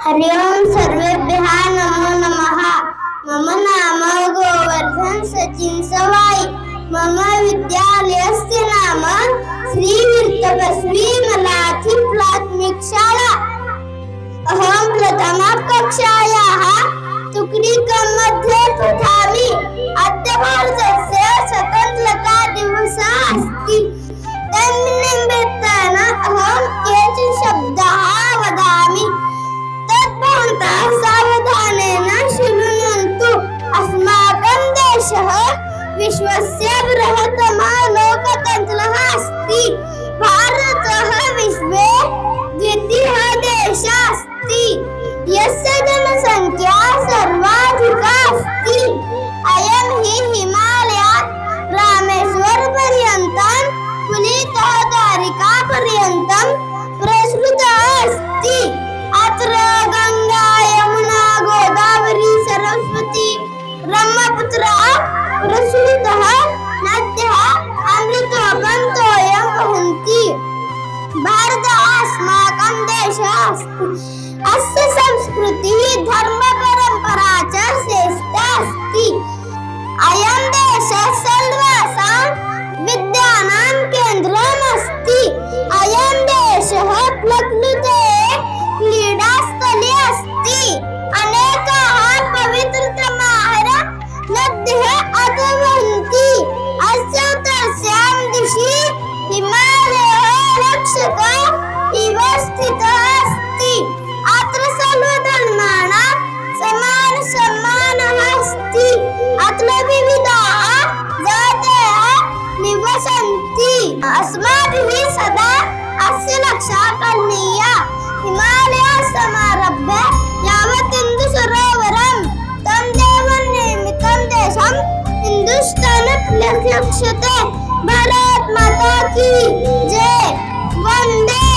हरि ओम सर्वेभ्यः नमो नमः। मम नाम गोवर्धन सचिन सवाई। मम विद्यालयस्य नाम श्री वीरतपस्वी मलाथी प्राथमिक शाळा। अहं प्रथमा कक्षायाः तुकडीकं मध्ये पठामि। अद्य भारतस्य स्वतन्त्रता दिवसः अस्ति। तन्निमित्तेन अहं केचन शब्दाः वदामि। तद्भवन्तः सावधानेन शृण्वन्तु। अस्माकं देशः विश्वस्य बृहत्तमः लोकतन्त्रः अस्ति। भारतः विश्वे द्वितीयः देशः अस्ति यस्य जनसंख्या सर्वाधिका अस्ति। अयं हि हिमालयात् रामेश्वरपर्यन्तं पुलितः द्वारिकापर्यन्तं प्रसृतः अस्ति। अत्र गंगा यमुना गोदावरी सरस्वती ब्रह्मपुत्रा प्रसृतः नद्यः अमृतोपन्तोऽयं वहन्ति। भारतः अस्माकं देशः अस्ति। अस्य संस्कृतिः धर्म परम्परा च श्रेष्ठा अस्ति। अयं देशः सर्वासां विद्यानां केन्द्रम् अस्ति। अयं देशः प्रकृतेः क्रीडास्थली अस्ति। अनेकाः पवित्रतमाः नद्यः अत्र वहन्ति। अस्य उत्तरस्यां दिशि हिमालयः रक्षकः इव स्थितः अस्ति। अत्र सर्वधर्माणां समानसम्मानः अस्ति। अत्र विविधाः जातयः निवसन्ति। अस्माभिः सदा अस्य रक्षा करणीया। हिमालयसमारभ्य यावत् इन्दुसरोवरं तं देवनिर्मितं देशं हिन्दुस्तानं लक्ष्यते। भारत माता की जय। वंदे